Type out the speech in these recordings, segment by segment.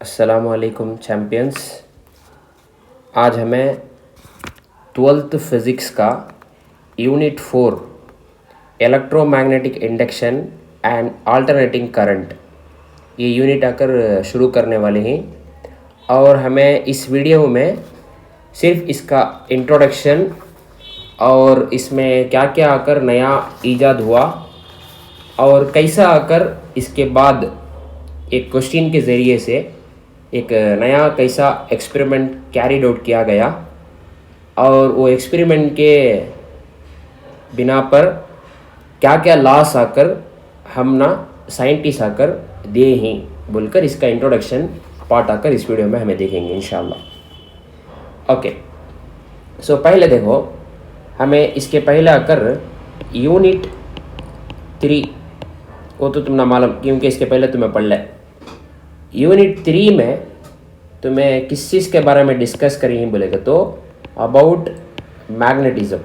अस्सलामुअलैकुम चैम्पियंस। आज हमें 12th फिज़िक्स का unit 4 electromagnetic induction and alternating current ये यूनिट आकर शुरू करने वाले हैं। और हमें इस वीडियो में सिर्फ इसका इंट्रोडक्शन और इसमें क्या क्या आकर नया ईजाद हुआ और कैसा आकर इसके बाद एक क्वेश्चन के ज़रिए से एक नया कैसा एक्सपेरिमेंट कैरीड आउट किया गया और वो एक्सपेरिमेंट के बिना पर क्या क्या लॉस आकर हम ना साइंटिस्ट आकर दिए हैं बोलकर इसका इंट्रोडक्शन पार्ट आकर इस वीडियो में हमें देखेंगे इंशाल्लाह। ओके, सो पहले देखो, हमें इसके पहले आकर यूनिट 3 वो तो तुम ना मालूम क्योंकि इसके पहले तुम्हें पढ़ ले। यूनिट 3 में तुम्हें किस चीज़ के बारे में डिस्कस करेंगे बोलेगा तो अबाउट मैग्नेटिज्म।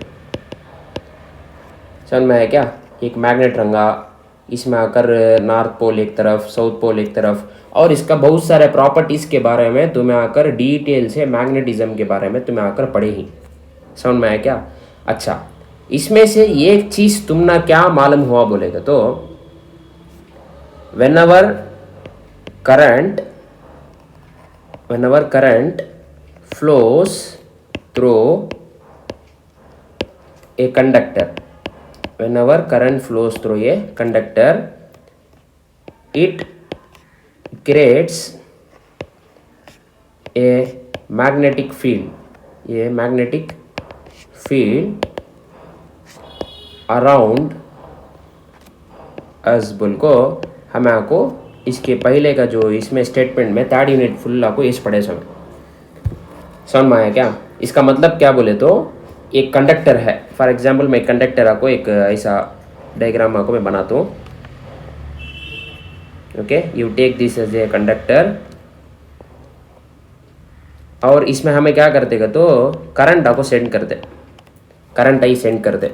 समझ में है क्या? एक मैग्नेट रंगा, इसमें आकर नॉर्थ पोल एक तरफ, साउथ पोल एक तरफ, और इसका बहुत सारे प्रॉपर्टीज़ के बारे में तुम्हें आकर डिटेल से मैग्नेटिज्म के बारे में तुम्हें आकर पढ़े ही। समझ में है क्या? अच्छा, इसमें से एक चीज़ तुम ना क्या मालूम हुआ बोलेगा तो whenever current flows through a conductor, it creates a magnetic field around us बोल को हमें आपको इसके पहले का जो इसमें स्टेटमेंट में 3rd यूनिट फुल आपको इस पढ़े समझ में आया क्या? इसका मतलब क्या बोले तो एक कंडक्टर है। फॉर एग्जांपल मैं कंडक्टर आपको एक ऐसा डायग्राम आपको मैं बनाता हूँ। Okay, you take this as a conductor और इसमें हमें क्या करते का तो करंट आपको सेंड करते।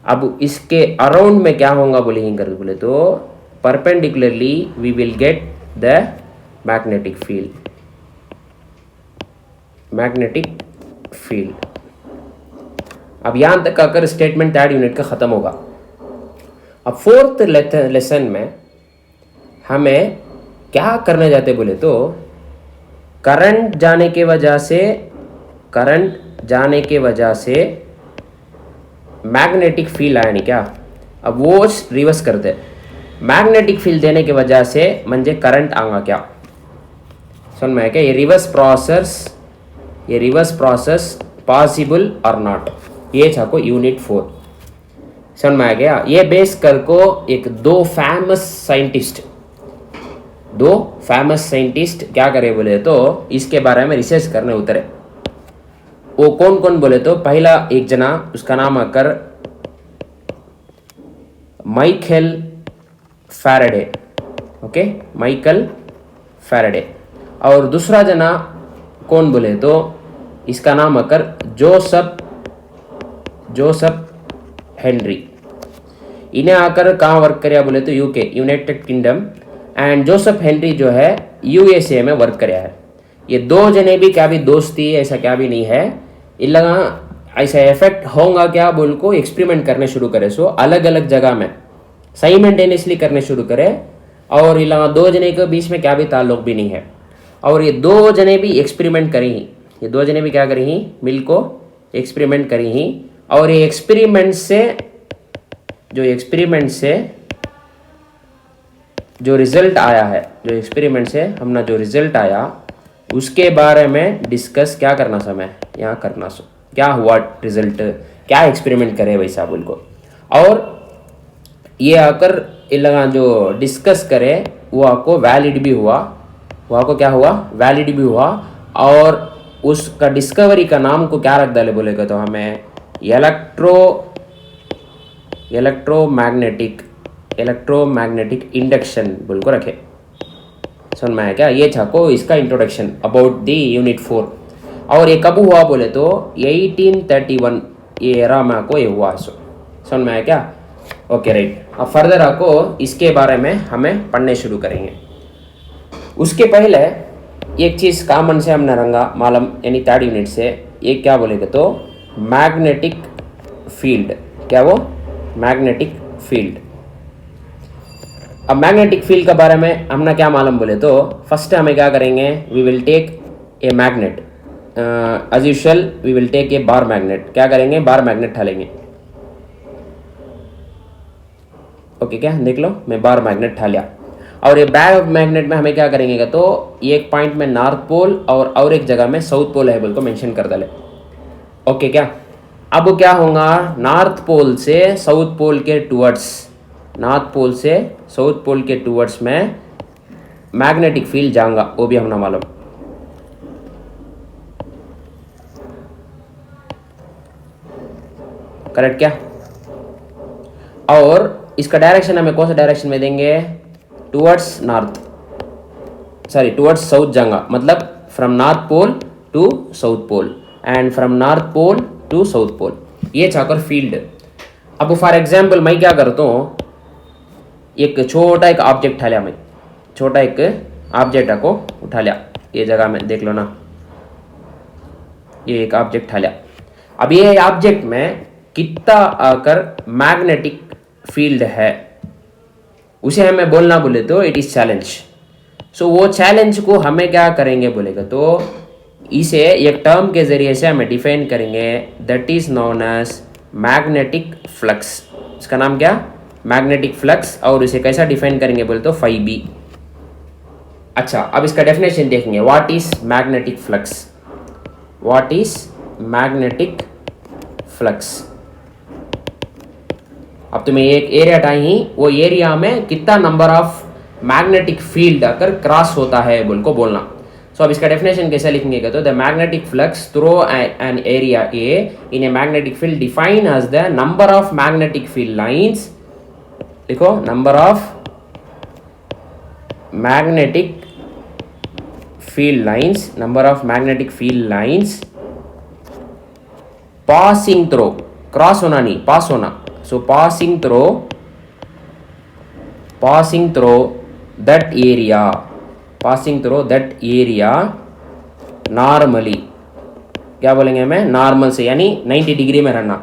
अब इसके अराउंड में क्या होगा बोले तो perpendicularly we will get the magnetic field। अब यहाँ तक आकर स्टेटमेंट 3rd यूनिट का ख़त्म होगा। अब 4th लेसन में हमें क्या करने जाते बोले तो करंट जाने के वजह से मैग्नेटिक फील्ड आया नहीं क्या? अब वो रिवर्स करते, मैग्नेटिक फील्ड देने की वजह से म्हणजे करंट आएगा क्या? समझ में है क्या? ये रिवर्स प्रोसेस पॉसिबल और नॉट, ये छाको यूनिट 4। समझ में आ गया? ये बेस कर को एक दो फेमस साइंटिस्ट क्या करे बोले तो इसके बारे में रिसर्च करने उतरे। वो कौन बोले तो पहला एक जना, उसका नाम आकर माइकल फैराडे। और दूसरा जना कौन बोले तो इसका नाम आकर जोसेफ हेनरी। इन्हें आकर कहाँ वर्क कराया बोले तो UK, United kingdom, and Joseph Henry जो है यूएसए में वर्क कराया है। ये दो जने भी क्या भी दोस्ती ऐसा क्या भी नहीं है, इन लगा ऐसा इफेक्ट होगा क्या बोल को एक्सपेरिमेंट करने शुरू करे। सो अलग अलग जगह में साइमल्टेनियसली करने शुरू करे और इन लगा दो जने के बीच में क्या भी ताल्लुक भी नहीं है। और ये दो जने भी एक्सपेरिमेंट करी ही, ये दो जने भी क्या करी ही, मिल को एक्सपेरिमेंट करी ही। और ये एक्सपेरिमेंट से जो रिजल्ट आया उसके बारे में डिस्कस क्या करना समय यहाँ करना सो क्या हुआ रिजल्ट, क्या एक्सपेरिमेंट करे वैसा बोल को। और ये आकर लगा जो डिस्कस करे वो आपको वैलिड भी हुआ। और उसका डिस्कवरी का नाम को क्या रख डाले बोलेगा तो हमें इलेक्ट्रोमैग्नेटिक इंडक्शन बोल को रखे। समझ में आया क्या? ये छाको इसका इंट्रोडक्शन अबाउट दी यूनिट 4। और ये कब हुआ बोले तो 1831 ये एरा में आपको ये हुआ। समझ में आया क्या? Okay right. अब फर्दर आपको इसके बारे में हमें पढ़ने शुरू करेंगे। उसके पहले एक चीज़ कॉमन से हमने रंगा मालूम यानी 3rd यूनिट से, ये क्या बोलेगा तो मैग्नेटिक फील्ड। क्या वो मैग्नेटिक फील्ड। अब मैग्नेटिक फील्ड के बारे में हमने क्या मालूम बोले तो फर्स्ट हमें क्या करेंगे, we will take a magnet, as usual we will take a bar magnet. क्या करेंगे, बार मैग्नेट ठालेंगे। ओके क्या, देख लो मैं बार मैग्नेट ठा लिया। और ये बार मैग्नेट में हमें क्या करेंगे तो एक पॉइंट में नॉर्थ पोल और एक जगह में साउथ पोल है बोल को मेंशन कर डाले। ओके क्या, अब क्या होगा, नॉर्थ पोल से साउथ पोल के टूवर्ड्स, नॉर्थ पोल से साउथ पोल के टूवर्ड्स में मैग्नेटिक फील्ड जाऊंगा, वो भी हमने मालूम। करेक्ट क्या, और इसका डायरेक्शन हमें कौन सा डायरेक्शन में देंगे, towards north, sorry towards south जाऊंगा, मतलब from north pole to south pole and from north pole to south pole, ये चाहकर फील्ड। अब फॉर एग्जाम्पल मैं क्या करता हूँ, एक छोटा एक ऑब्जेक्ट उठा लिया, मैं छोटा एक ऑब्जेक्ट को उठा लिया, ये जगह में देख लो ना, ये एक ऑब्जेक्ट उठा लिया। अब ये ऑब्जेक्ट में कितना आकर मैग्नेटिक फील्ड है उसे हमें बोलना बोले तो इट इज चैलेंज। सो वो चैलेंज को हमें क्या करेंगे बोलेगा तो इसे एक टर्म के जरिए से हमें डिफाइन करेंगे, that is known as magnetic flux. इसका नाम क्या, मैग्नेटिक फ्लक्स। और इसे कैसा डिफाइन करेंगे बोले तो फाई बी। अच्छा, अब इसका डेफिनेशन देखेंगे, what is magnetic flux, what is magnetic flux. अब तुम्हें एक एरिया टाइम, वो एरिया में कितना नंबर ऑफ मैग्नेटिक फील्ड आकर क्रॉस होता है बोल को बोलना। सो अब इसका डेफिनेशन कैसे लिखेंगे तो the magnetic flux through an area A in a magnetic field define as the number of magnetic field lines, लिखो number of magnetic field lines, number of magnetic field lines passing through, cross होना नहीं पास होना, so passing through that area, passing through that area normally, क्या बोलेंगे हमें, normal से यानी 90 degree में रहना।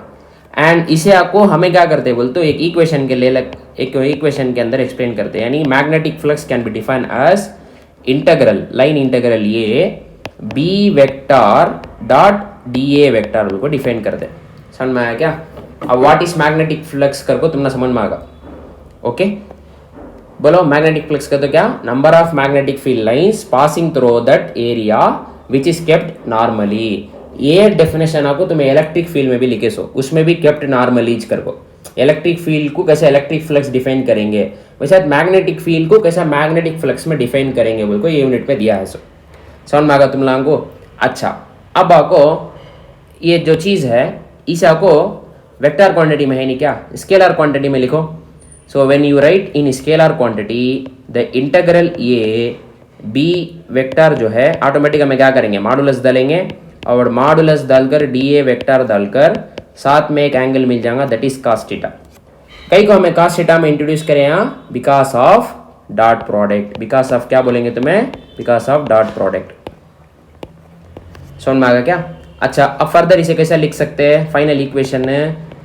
एंड इसे आपको हमें क्या करते हैं बोलते तो एक इक्वेशन के लिए एक इक्वेशन के अंदर एक्सप्लेन करते हैं, यानी magnetic flux can be define as integral, line integral A B vector dot D A vector को डिफाइन करते हैं। समझ में आया क्या। अब व्हाट इज मैग्नेटिक फ्लक्स कर को तुमने समझ में आएगा। ओके बोलो, मैग्नेटिक फ्लक्स का तो क्या, number of magnetic field lines passing through that area which is kept normally. ये डेफिनेशन आपको तुम्हें इलेक्ट्रिक फील्ड में भी लिखे सो, उसमें भी केप्ट नॉर्मलीज कर को। इलेक्ट्रिक फील्ड को कैसे इलेक्ट्रिक फ्लक्स डिफाइन करेंगे, वैसे मैग्नेटिक फील्ड को कैसा मैग्नेटिक फ्लक्स में डिफाइन करेंगे बोल को ये यूनिट पे दिया है। सो समझ में आएगा तुम लोगों को। अच्छा, अब आपको ये जो चीज़ है इसे आपको वेक्टर क्वांटिटी में है नहीं क्या, स्केलर क्वांटिटी में लिखो। So when you write in scalar quantity the integral A B vector जो है ऑटोमेटिक हमें क्या करेंगे, मॉडुलस डालेंगे और मॉडुलस डालकर डी ए वेक्टर डालकर साथ में एक एंगल मिल जाएगा, दैट इज cos थीटा। कई को हमें cos थीटा में इंट्रोड्यूस करें यहाँ because of dot product, because of क्या बोलेंगे तुम्हें, बिकॉज ऑफ डॉट प्रोडक्ट। समझ में आ गया क्या। अच्छा, अब फर्दर इसे कैसे लिख सकते हैं, final equation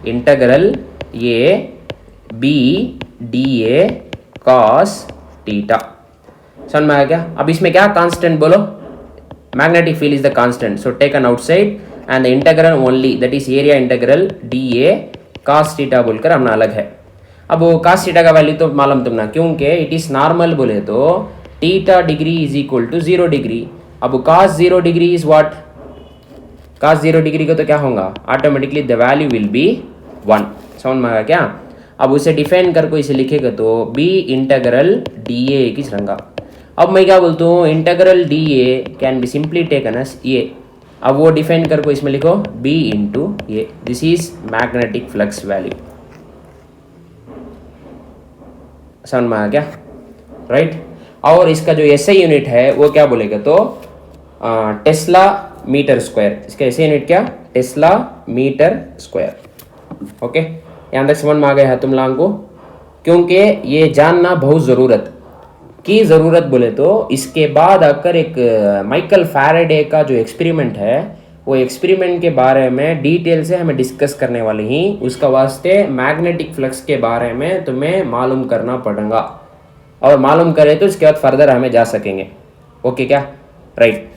integral A B D A cos theta. समझ में आया क्या। अब इसमें क्या कांस्टेंट बोलो, magnetic field is the constant, so taken outside and the integral only, that is area integral D A cos theta बोलकर हमने अलग है। अब वो cos थीटा का वैल्यू तो मालूम तुमने, क्योंकि इट इज नॉर्मल बोले तो theta degree is equal to 0 degree. अब cos 0 degree is what, cos 0 degree का तो क्या होगा, automatically the value will be 1। समझ में आया क्या। अब उसे डिफाइन कर को इसे लिखेगा तो बी इंटीग्रल डी ए किस रंगा। अब मैं क्या बोलता हूँ, integral D A can be simply taken as A. अब वो डिफाइन कर को इसमें लिखो B into A, this is magnetic flux value. समझ में आया क्या, राइट। और इसका जो एसआई यूनिट है वो क्या बोलेगा तो टेस्ला मीटर स्क्वायर, इसका एसआई यूनिट क्या, टेस्ला मीटर स्क्वायर। ओके, यहाँ तक समझ में आ गया है तुम लोगों को, क्योंकि ये जानना बहुत ज़रूरत, की ज़रूरत बोले तो इसके बाद आकर एक माइकल फैराडे का जो एक्सपेरिमेंट है वो एक्सपेरिमेंट के बारे में डिटेल से हमें डिस्कस करने वाले ही। उसका वास्ते मैग्नेटिक फ्लक्स के बारे में तुम्हें मालूम करना पड़ेगा और मालूम करें तो इसके बाद फर्दर हमें जा सकेंगे। ओके क्या? राइट।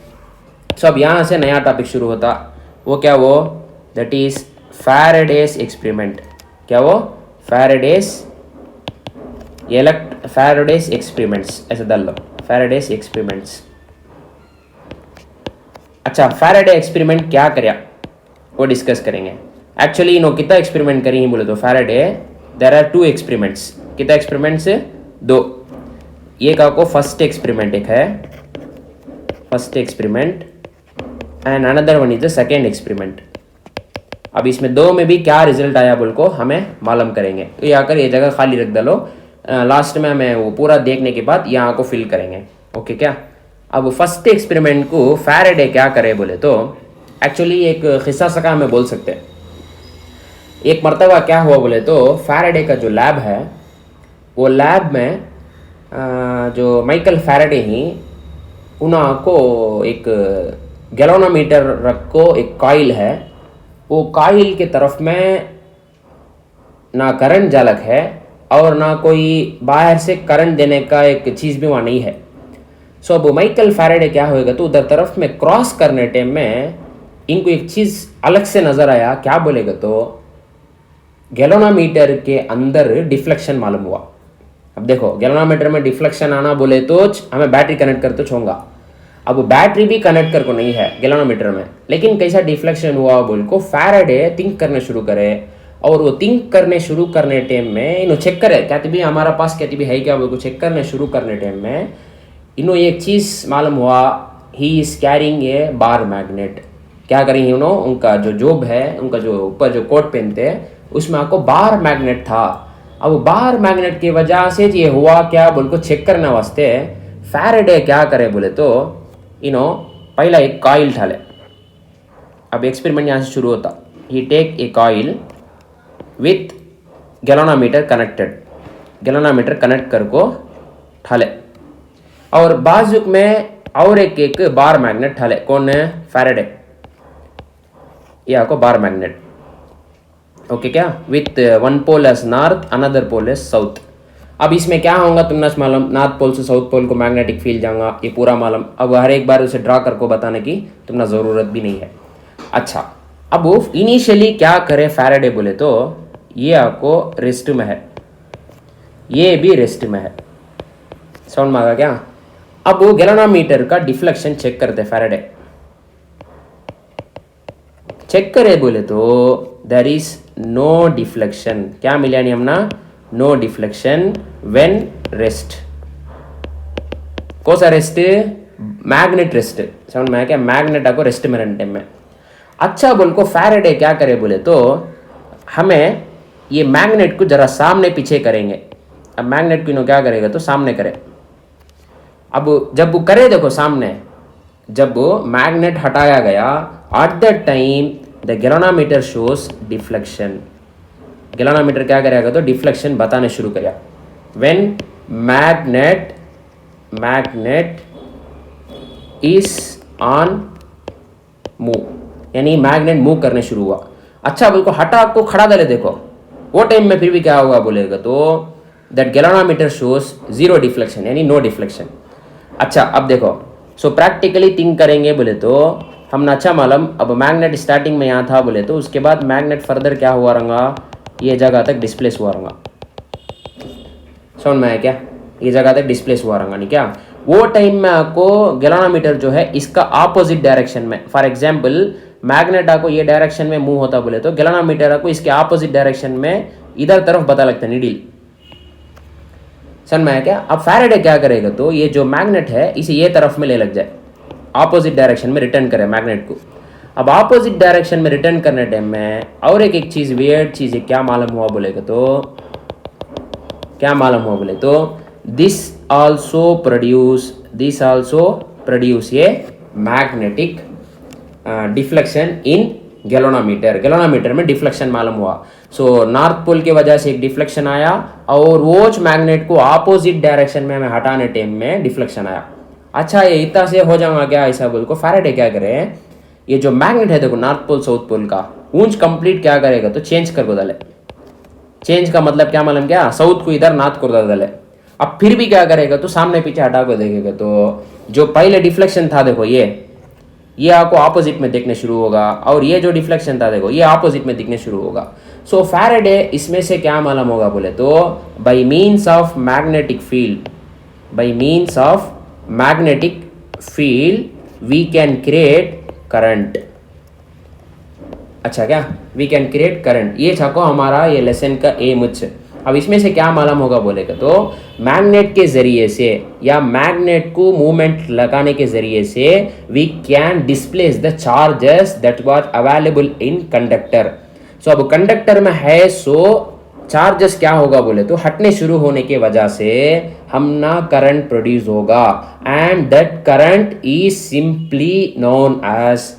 सो अब यहाँ से नया टॉपिक शुरू होता। वो क्या? वो दैट इज फैराडेस एक्सपेरिमेंट। क्या वो? फैराडेस एक्सपेरिमेंट्स, ऐसे डाल लो, फैराडेस एक्सपेरिमेंट्स। अच्छा, फैराडे एक्सपेरिमेंट क्या करया वो डिस्कस करेंगे। एक्चुअली इन्हों कितना एक्सपेरिमेंट करी बोले तो फैराडे, देर आर 2 एक्सपेरिमेंट्स। कितना एक्सपेरिमेंट्स? 2। ये का को फर्स्ट एक्सपेरिमेंट एक है, first experiment, and another one is the second experiment. अब इसमें 2 में भी क्या रिजल्ट आया बोल को हमें मालूम करेंगे। तो ये आकर ये जगह खाली रख डालो, लास्ट में हमें वो पूरा देखने के बाद यहाँ को फिल करेंगे। ओके क्या? अब फर्स्ट एक्सपेरिमेंट को फैराडे क्या करे बोले तो एक्चुअली एक खिस्सा सका हमें बोल सकते हैं। एक मर्तबा क्या हुआ बोले तो फैराडे का जो लैब है वो लैब में जो माइकल फैराडे ही उनको एक गैल्वेनोमीटर रखो, एक कॉइल है, वो कॉइल के तरफ में ना करंट जालक है और ना कोई बाहर से करंट देने का एक चीज़ भी वहाँ नहीं है। सो अब माइकल फैराडे क्या होएगा तो उधर तरफ में क्रॉस करने टाइम में इनको एक चीज़ अलग से नज़र आया। क्या बोलेगा तो गैल्वेनोमीटर के अंदर डिफ्लेक्शन मालूम हुआ। अब देखो, गैल्वेनोमीटर में डिफ्लेक्शन आना बोले तो हमें बैटरी कनेक्ट कर तो छोंगा। अब वो बैटरी भी कनेक्ट कर को नहीं है गैल्वेनोमीटर में, लेकिन कैसा डिफ्लेक्शन हुआ बोल को फैराडे थिंक करने शुरू करे। और वो थिंक करने शुरू करने टाइम में इन्हों चेक करे कहते भी हमारा पास कहती भी है क्या, बोल को चेक करने शुरू करने टाइम में इन्हों एक चीज़ मालूम हुआ, he is carrying a bar magnet. क्या करेंगे उन्हों, उनका जो जॉब है, उनका जो ऊपर जो कोट पहनते हैं उसमें आपको बार मैग्नेट था। अब बार मैग्नेट की वजह से ये हुआ क्या बोल को चेक करने वास्ते फैराडे क्या करे बोले तो इन्हों पहला एक कॉइल ठाले। अब एक्सपेरिमेंट यहाँ से शुरू होता। He take a coil with galvanometer connected, galvanometer connect कर को ठाले और बाजू में और एक बार मैग्नेट ठाले। कौन है? फैराडे। यह को बार मैग्नेट। ओके क्या? With one pole as north, another pole as south. अब इसमें क्या होगा तुमने मालूम, नॉर्थ पोल से साउथ पोल को मैग्नेटिक फील्ड जाऊंगा, ये पूरा मालूम। अब हर एक बार उसे ड्रा करके बताने की तुमने ज़रूरत भी नहीं है। अच्छा, अब वो इनिशियली क्या करे फैराडे बोले तो ये आपको रेस्ट में है, ये भी रेस्ट में है। साउंड में आ गया क्या? अब वो गैल्वेनोमीटर का डिफ्लेक्शन चेक करते फैराडे। चेक करे बोले तो देयर इज नो डिफ्लेक्शन। क्या मिला नहीं हमना? No deflection when rest. कौन सा रेस्ट? Magnet rest. समझ में क्या? मैग्नेट आपको रेस्ट में रहने टाइम में। अच्छा बोल को फैराडे क्या करे बोले तो हमें ये मैग्नेट को जरा सामने पीछे करेंगे। अब मैग्नेट को क्या करेगा तो सामने करे। अब जब वो करे देखो सामने, जब वो मैग्नेट हटाया गया at that time the galvanometer shows deflection. Galvanometer क्या करेगा तो डिफ्लेक्शन बताने शुरू करेगा। When magnet is on move, यानी मैग्नेट मूव करने शुरू हुआ। अच्छा बिल्कुल हटा को खड़ा दले देखो, वो टाइम में फिर भी क्या होगा बोलेगा तो that galvanometer shows zero deflection, यानी नो डिफ्लेक्शन। अच्छा अब देखो, सो प्रैक्टिकली थिंक करेंगे बोले तो हमने अच्छा मालूम। अब मैग्नेट स्टार्टिंग में यहाँ था बोले तो उसके बाद मैग्नेट फर्दर क्या हुआ रहूँगा, ये जगह तक डिस्प्लेस हुआ रहूँगा। समझ में है क्या? ये जगह तक डिस्प्लेस हुआ रहूँगा नहीं क्या? वो टाइम में आपको गैल्वेनोमीटर जो है इसका ऑपोजिट डायरेक्शन में, फॉर एग्जाम्पल मैग्नेट आपको ये डायरेक्शन में मूव होता बोले तो गैल्वेनोमीटर आपको इसके ऑपोजिट डायरेक्शन में इधर तरफ बता लगता है नीडल। समझ में है क्या? अब फैराडे क्या करेगा तो ये जो मैग्नेट है इसे ये तरफ में ले लग जाए, ऑपोजिट डायरेक्शन में रिटर्न करे मैग्नेट को। अब ऑपोजिट डायरेक्शन में रिटर्न करने टाइम में और एक चीज़ वियर्ड चीज़ है, क्या मालूम हुआ बोलेगा तो क्या मालूम हुआ बोले तो दिस आल्सो प्रोड्यूस ये मैग्नेटिक डिफ्लेक्शन इन गैलोनामीटर में डिफ्लेक्शन मालूम हुआ। सो नॉर्थ पोल की वजह से एक डिफ्लेक्शन आया और वोच मैग्नेट को अपोजिट डायरेक्शन में हमें हटाने टाइम में डिफ्लेक्शन आया। अच्छा, ये इतना से हो जाऊंगा क्या ऐसा बोल को फैराडे क्या करे, ये जो मैग्नेट है देखो नॉर्थ पोल साउथ पोल का ऊंच कंप्लीट क्या करेगा तो चेंज कर को डाले। चेंज का मतलब क्या मालूम क्या, साउथ को इधर नॉर्थ को डाले। अब फिर भी क्या करेगा तो सामने पीछे हटा को देखेगा तो जो पहले डिफ्लेक्शन था देखो ये आपको ऑपोजिट में देखने शुरू होगा और ये जो डिफ्लेक्शन था देखो ये ऑपोजिट में दिखने शुरू होगा। सो फैराडे इसमें से क्या मालूम होगा बोले तो by means of magnetic field we can create current. अच्छा क्या, वी कैन क्रिएट करंट, ये छको हमारा ये लेसन का एम है। अब इसमें से क्या मालूम होगा बोलेगा तो मैग्नेट के जरिए से या मैग्नेट को मूवमेंट लगाने के जरिए से we can displace the charges that was available in conductor. So अब कंडक्टर में है सो चार्जेस क्या होगा बोले तो हटने शुरू होने के वजह से हम ना करंट प्रोड्यूस होगा and that current is simply known as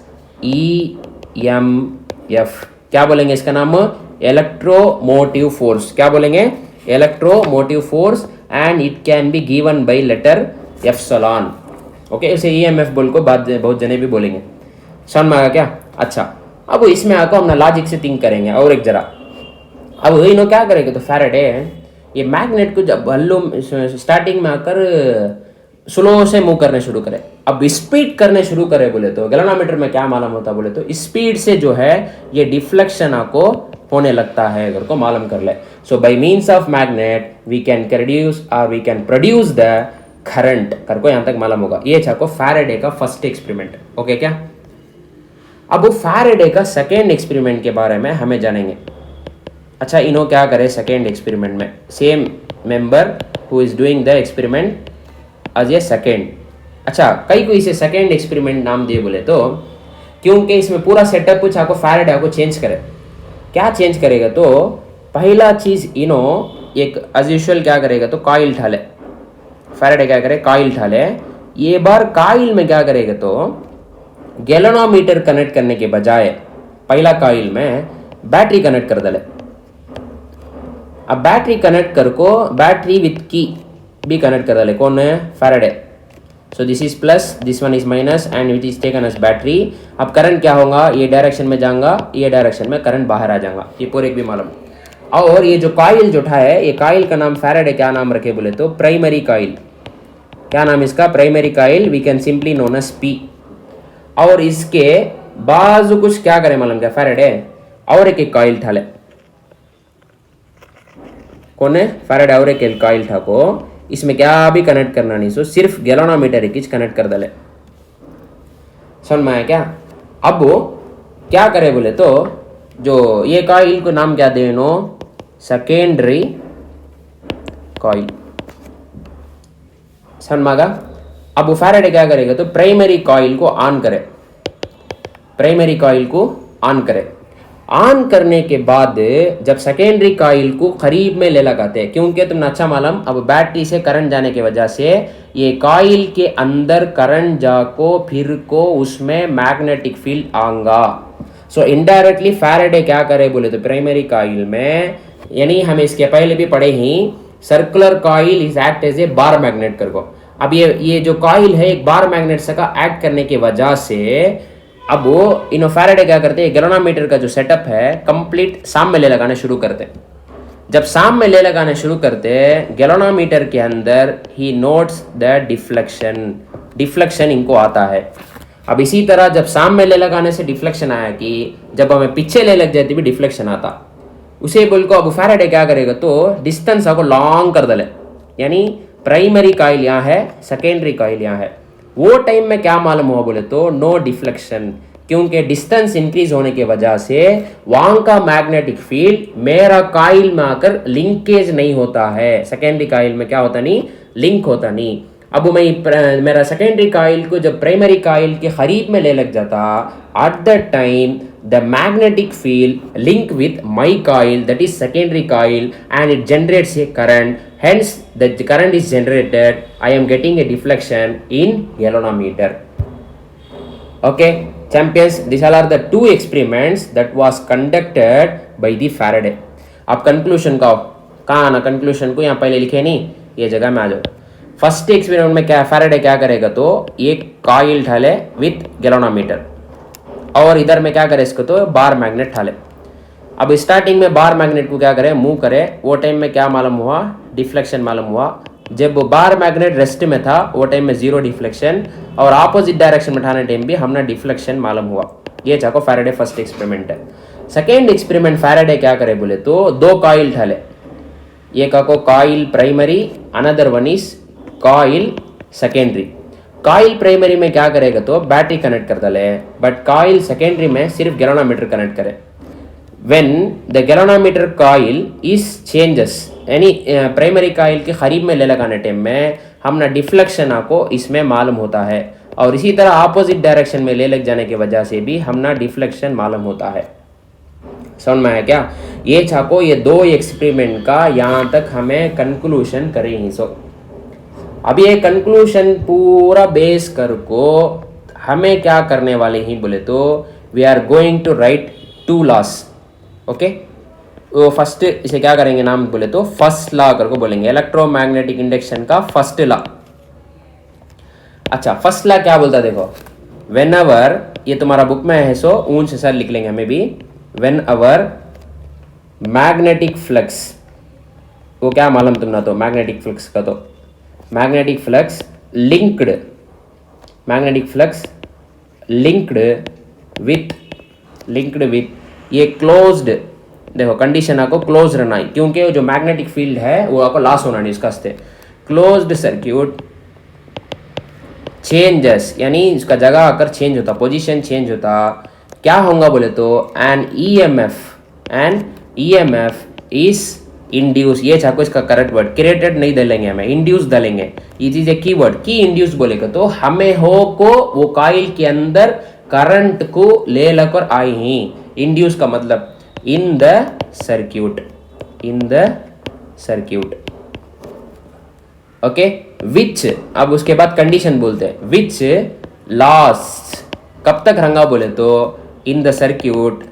EMF। क्या बोलेंगे इसका नाम, इलेक्ट्रोमोटिव फोर्स। क्या बोलेंगे, electromotive force and it can be given by letter epsilon. Okay, इसे EMF बोल को बाद बहुत जने भी बोलेंगे। समझ में आया क्या। अच्छा, अब इसमें आकर हम लॉजिक से थिंक करेंगे और एक जरा। अब इन्हों क्या करेंगे तो फैराडे ये मैग्नेट को जब हल्लो स्टार्टिंग में आकर स्लो से मूव करने शुरू करे, अब स्पीड करने शुरू करे बोले तो गैलोनोमीटर में क्या मालूम होता बोले तो स्पीड से जो है ये डिफ्लेक्शन आपको होने लगता है, अगर को मालूम कर ले। So by means of magnet we can produce the current, कर को यहां तक मालूम होगा। ये छको फैराडे का फर्स्ट एक्सपेरिमेंट। ओके क्या, अब वो फैराडे का सेकेंड एक्सपेरिमेंट के बारे में हमें जानेंगे। अच्छा, इन्हों क्या करे सेकेंड एक्सपेरिमेंट में, same member who is doing the experiment as a second. अच्छा, कई को इसे सेकेंड एक्सपेरिमेंट नाम दिए बोले तो क्योंकि इसमें पूरा सेटअप कुछ आपको फैराडे को चेंज करे। क्या चेंज करेगा तो पहला चीज इन्हों एक एज यूजुअल क्या करेगा तो कॉइल ठाले। फैराडे क्या करे, कॉइल ठाले। ये बार कॉइल में क्या करेगा तो गैलोनोमीटर कनेक्ट करने के बजाय पहला कॉइल में बैटरी कनेक्ट कर दले। अब बैटरी कनेक्ट कर को बैटरी विथ की भी कनेक्ट कर दले। कौन है, Faraday. So this is plus, this one is minus and it is taken as battery. अब करंट क्या होगा, ये डायरेक्शन में जाऊंगा, ये डायरेक्शन में करंट बाहर आ जाएगा। ये पूरे एक भी मालूम। और ये जो कॉइल जो है ये कॉइल का नाम फैराडे क्या नाम रखे बोले तो प्राइमरी कॉइल। क्या नाम इसका, primary coil, we can simply known as P। और इसके बाजू कुछ क्या करे मालूम क्या फैराडे, और एक कॉइल ठाले। कौन है, फैराडे। और एक कॉइल था को इसमें क्या भी कनेक्ट करना नहीं, सो सिर्फ गैलोनोमीटर एक कनेक्ट कर दले। समझ में आया क्या। अब वो क्या करे बोले तो जो ये कॉइल को नाम क्या दे नो, सेकेंडरी कॉइल। समझ में आगा। अब वो फैराडे क्या करेगा तो प्राइमरी कॉइल को ऑन करे, प्राइमरी कॉइल को ऑन करे। ऑन करने के बाद जब सेकेंडरी कॉइल को करीब में ले लगाते हैं, क्योंकि तुमने अच्छा मालूम अब बैटरी से करंट जाने की वजह से ये कॉइल के अंदर करंट जाको फिर को उसमें मैग्नेटिक फील्ड आऊंगा। सो इनडायरेक्टली फैराडे क्या करे बोले तो प्राइमरी कॉइल में, यानी हम इसके पहले भी पढ़े ही, circular coil is act as a bar magnet कर को। अब ये जो कॉइल है एक बार मैग्नेट से का एक्ट करने की वजह से अब वो इन फैराडे क्या करते हैं, गैलोनोमीटर का जो सेटअप है कंप्लीट शाम में ले लगाने शुरू करते हैं। जब शाम में ले लगाने शुरू करते हैं गैलोनोमीटर के अंदर ही नोट्स द डिफ्लेक्शन इनको आता है। अब इसी तरह जब शाम में ले लगाने से डिफ्लेक्शन आया कि जब हमें पीछे ले लग जाती भी डिफ्लेक्शन आता, उसे बोल को अब फैराडे क्या करेगा तो डिस्टेंस को लॉन्ग कर दले। यानी प्राइमरी कॉइल यहाँ है, सेकेंडरी कॉइल यहाँ है। वो टाइम में क्या मालूम हुआ बोले तो नो डिफ्लेक्शन, क्योंकि डिस्टेंस इंक्रीज होने की वजह से वहां का मैग्नेटिक फील्ड मेरा कॉइल में आकर लिंकेज नहीं होता है। सेकेंडरी कॉइल में क्या होता नहीं, लिंक होता नहीं। अब मैं मेरा सेकेंडरी कॉइल को जब प्राइमरी कॉइल के करीब में ले लग जाता, at the time the magnetic field link with my coil, that is secondary coil, and it generates a current. Hence the current is generated, I am getting a deflection in galvanometer. Okay, champions, this are the two experiments that was conducted by the Faraday. आप conclusion का कहाँ आना, conclusion को यहाँ पहले लिखे नहीं, ये जगह में आ जाओ। फर्स्ट एक्सपेरिमेंट में क्या फैराडे क्या करेगा, तो एक कॉइल ढाले विथ गैल्वेनोमीटर, और इधर में क्या करे इसको, तो बार मैग्नेट ढाले। अब स्टार्टिंग में बार मैग्नेट को क्या करे, मूव करे, वो टाइम में क्या मालूम हुआ, डिफ्लेक्शन मालूम हुआ। जब वो बार मैग्नेट रेस्ट में था वो टाइम में जीरो डिफ्लेक्शन, और ऑपोजिट डायरेक्शन में उठाने टाइम भी हमने डिफ्लेक्शन मालूम हुआ। ये चाको फैराडे फर्स्ट एक्सपेरिमेंट है। सेकेंड एक्सपेरिमेंट फैराडे क्या करे बोले तो दो कॉइल ढाले, ये काको coil primary, another one is coil secondary. Coil primary में क्या करेगा तो बैटरी कनेक्ट कर डाले, बट कॉइल सेकेंडरी में सिर्फ गैल्वेनोमीटर कनेक्ट करे। when the galvanometer coil is changes, यानी प्राइमरी कॉइल के करीब में ले लगाने टाइम में हमने डिफ्लेक्शन आपको इसमें मालूम होता है, और इसी तरह अपोजिट डायरेक्शन में ले लग जाने की वजह से भी हमने डिफ्लेक्शन मालूम होता है। समझ में आया क्या? ये छाको ये दो एक्सपेरिमेंट का यहाँ तक हमें कंक्लूजन करें ही। सो अब ये कंक्लूजन पूरा बेस कर को हमें क्या करने वाले ही बोले तो we are going to write to laws. Okay, वो फर्स्ट इसे क्या करेंगे नाम बोले तो फर्स्ट लॉ करके बोलेंगे, इलेक्ट्रोमैग्नेटिक इंडक्शन का फर्स्ट लॉ। अच्छा, फर्स्ट लॉ क्या बोलता है देखो, वेन अवर, ये तुम्हारा बुक में है सो ऊंच से लिख लेंगे हमें भी, वेन अवर मैग्नेटिक फ्लक्स, वो क्या मालूम तुमने तो मैग्नेटिक फ्लक्स का, तो magnetic flux linked, magnetic flux linked with ये क्लोज्ड, देखो कंडीशन आपको क्लोज रहना है, क्योंकि जो मैग्नेटिक फील्ड है वो आपको लॉस होना नहीं, इसका हस्ते क्लोज्ड सर्क्यूट चेंजेस, यानी इसका जगह आकर चेंज होता, पोजीशन चेंज होता, क्या होगा बोले तो एन ईएमएफ इज इंड्यूस, ये चाको इसका करेक्ट वर्ड, क्रिएटेड नहीं डालेंगे हमें, इंड्यूस डालेंगे। ये चीज की वर्ड की इंड्यूस बोलेगा तो हमें हो को वो कॉइल के अंदर करंट को ले लेकर आई ही, इंड्यूस का मतलब इन द सर्क्यूट, ओके, विच, अब उसके बाद कंडीशन बोलते हैं, विच लास्ट कब तक रहंगा बोले तो in the circuit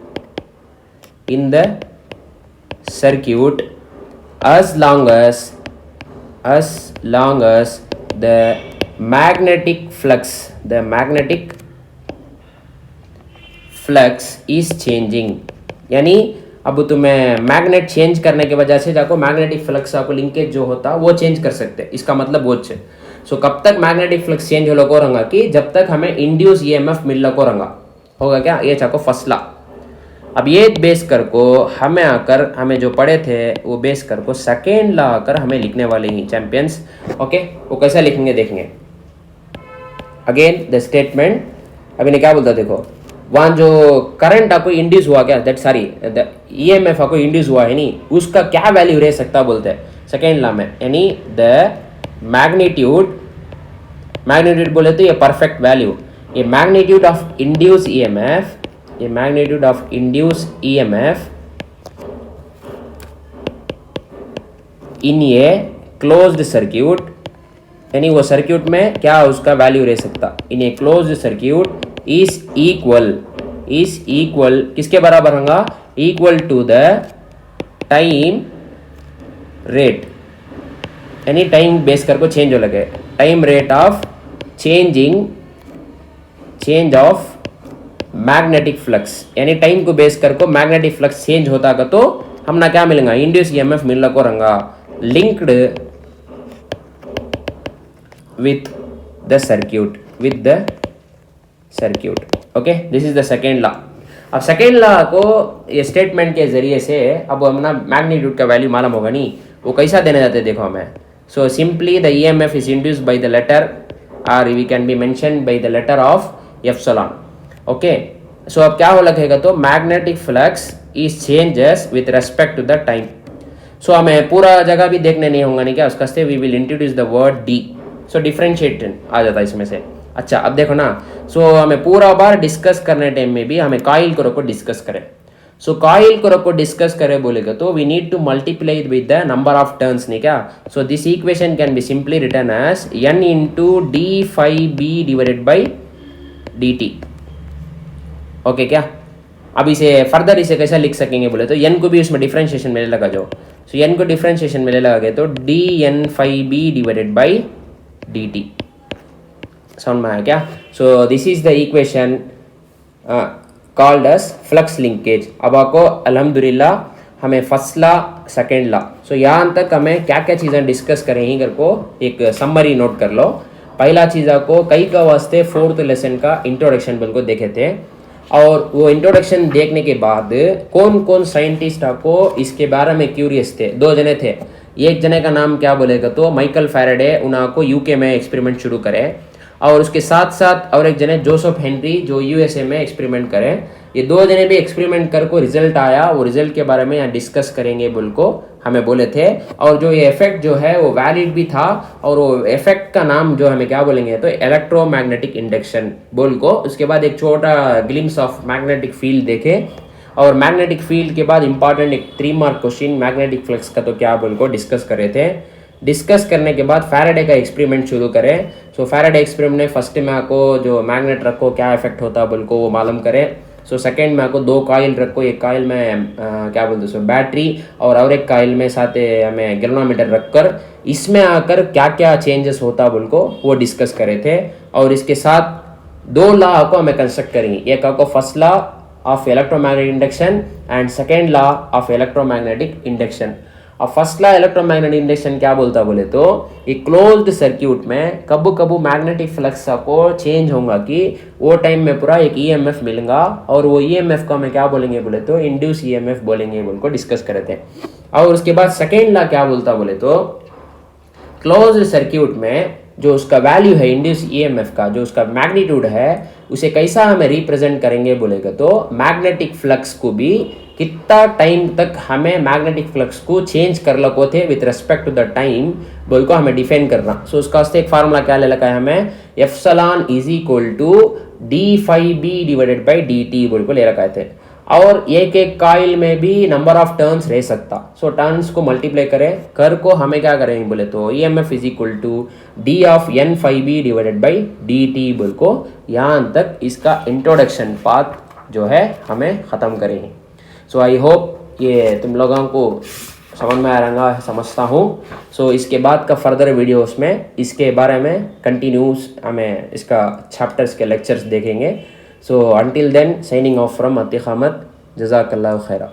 as long as the magnetic flux is changing, यानी अब तुम्हें मैग्नेट चेंज करने की वजह से जाको मैग्नेटिक फ्लक्स आपको लिंकेज जो होता वो चेंज कर सकते हैं, इसका मतलब वो है। सो कब तक मैग्नेटिक फ्लक्स चेंज हो को रहंगा कि जब तक हमें इंड्यूस ईएमएफ मिल को रहंगा, होगा क्या, ये चाको फर्स्ट लॉ। अब ये बेस कर को हमें आकर हमें जो पढ़े थे वो बेस कर को सेकेंड लॉ आकर हमें लिखने वाले ही चैंपियंस। ओके, वो कैसा लिखेंगे देखेंगे। अगेन द स्टेटमेंट, अभी ने क्या बोलता देखो, वहाँ जो करंट आपको इंड्यूस हुआ क्या, दैट सॉरी द ईएमएफ आपको इंड्यूस हुआ है नहीं, उसका क्या वैल्यू रह सकता बोलते हैं सेकेंड लॉ में, यानी द मैग्नीट्यूड बोले तो ये परफेक्ट वैल्यू, ये मैग्नीट्यूड ऑफ इंड्यूस ईएमएफ, ये magnitude of induce EMF in a closed circuit, यानी वो सर्क्यूट में क्या उसका वैल्यू रह सकता, in a closed circuit is equal किसके बराबर होगा, equal to the time rate, यानी टाइम बेस कर को चेंज हो लगे, time rate of change of magnetic flux, यानी टाइम को बेस कर को मैग्नेटिक फ्लक्स चेंज होता का तो हमना क्या मिलेगा, इंड्यूस ईएमएफ मिलने को रंगा linked with the circuit. Okay, this is the second law. अब सेकेंड लॉ को ये स्टेटमेंट के जरिए से अब हमना मैग्नीट्यूड का वैल्यू मालूम होगा नहीं, वो कैसा देने जाते देखो हमें। So simply the EMF is induced by the letter, और we can be mentioned by the letter of epsilon. Okay, so अब क्या हो लगेगा तो magnetic flux is changes with respect to the time. So हमें पूरा जगह भी देखने नहीं होगा नहीं क्या, उसका से we will introduce the word D, so differentiation आ जाता है इसमें से। अच्छा, अब देखो ना, सो हमें पूरा बार डिस्कस करने टाइम में भी हमें कॉइल को रखो डिस्कस करें। सो कॉइल को रखो डिस्कस करें बोलेगा तो we need to multiply with the number of turns नहीं क्या। So this equation can be simply written as n into d phi b divided by dt। ओके क्या? अब इसे फर्दर इसे कैसा लिख सकेंगे बोले तो n को भी उसमें डिफ्रेंशिएशन में ले लगा जाओ, सो n को डिफ्रेंशिएशन में ले लगाए तो dn5b डिवाइडेड बाई dt, समझ में आया क्या? So this is the equation called S flux linkage. अब आपको अल्हम्दुलिल्लाह हमें फर्स्ट ला सेकेंड ला, सो यहाँ तक हमें क्या क्या चीज़ें डिस्कस करें ही कर को एक समरी नोट कर लो। पहला चीज़ आपको कई का वास्ते फोर्थ लेसन का इंट्रोडक्शन बिल्कुल देखे थे, और वो इंट्रोडक्शन देखने के बाद कौन कौन साइंटिस्ट आपको इसके बारे में क्यूरियस थे, दो जने थे। एक जने का नाम क्या बोलेगा तो माइकल फैराडे, उनको यूके में एक्सपेरिमेंट शुरू करे, और उसके साथ साथ और एक जने जोसेफ हेनरी जो यूएसए में एक्सपेरिमेंट करें। ये दो जने भी एक्सपेरिमेंट कर को रिजल्ट आया, वो रिजल्ट के बारे में यहाँ डिस्कस करेंगे बोल को हमें बोले थे। और जो ये इफेक्ट जो है वो वैलिड भी था, और वो इफेक्ट का नाम जो हमें क्या बोलेंगे तो इलेक्ट्रोमैग्नेटिक इंडक्शन बोल को। उसके बाद एक छोटा ग्लिम्स ऑफ मैग्नेटिक फील्ड देखे, और मैग्नेटिक फील्ड के बाद इंपॉर्टेंट एक 3 मार्क क्वेश्चन मैग्नेटिक फ्लक्स का तो क्या बोल को डिस्कस कर रहे थे। डिस्कस करने के बाद फैराडे का एक्सपेरिमेंट शुरू करें। सो फैराडे एक्सपेरिमेंट में फर्स्ट में आपको जो मैग्नेट रखो क्या इफेक्ट होता है बोल को वो मालूम करें। सो सेकंड में आपको 2 कॉइल रखो, एक कॉइल में क्या बोलते हैं बैटरी, और एक कॉइल में साथ हमें गैल्वेनोमीटर रखकर इसमें आकर क्या क्या चेंजेस होता बोल को वो डिस्कस करे थे। और इसके साथ 2 लॉ आपको हमें कंस्ट्रक्ट करेंगे, एक आपको first law of electromagnetic induction and second law of electromagnetic induction. अब फर्स्ट लॉ इलेक्ट्रोमैग्नेटिक इंडक्शन क्या बोलता बोले तो एक क्लोज्ड सर्क्यूट में कब कब मैग्नेटिक फ्लक्स को चेंज होगा कि वो टाइम में पूरा एक ईएमएफ मिलेगा, और वो ईएमएफ को हमें क्या बोलेंगे बोले तो इंड्यूस ईएमएफ बोलेंगे बोल को डिस्कस करे थे। और उसके बाद सेकेंड लॉ क्या बोलता बोले तो क्लोज्ड सर्क्यूट में जो उसका वैल्यू है इंड्यूस ईएमएफ का, जो उसका मैग्नीट्यूड है, उसे कैसा हमें रिप्रेजेंट करेंगे बोलेगा तो मैग्नेटिक फ्लक्स को भी कितना टाइम तक हमें मैग्नेटिक फ्लक्स को चेंज कर लको थे with respect to the time बोल को हमें डिफाइन करना। सो उसका एक फार्मूला क्या ले लगा है हमें, epsilon is equal to d5b divided by dt बोल को ले रखा थे। और एक एक कॉइल में भी नंबर ऑफ टर्न्स रह सकता, सो टर्न्स को मल्टीप्लाई करें कर को हमें क्या करेंगे बोले तो EMF is equal to d of n5b divided by dt बोल को। यहाँ तक इसका इंट्रोडक्शन पार्ट जो है हमें ख़त्म करेंगे। सो आई होप ये तुम लोगों को समझ में आ रहा है, समझता हूँ। सो इसके बाद का फर्दर वीडियोस में इसके बारे में कंटिन्यूस हमें इसका चैप्टर्स के लेक्चर्स देखेंगे। सो until then, signing off from Atiq Ahmed. Jazakallahu khaira.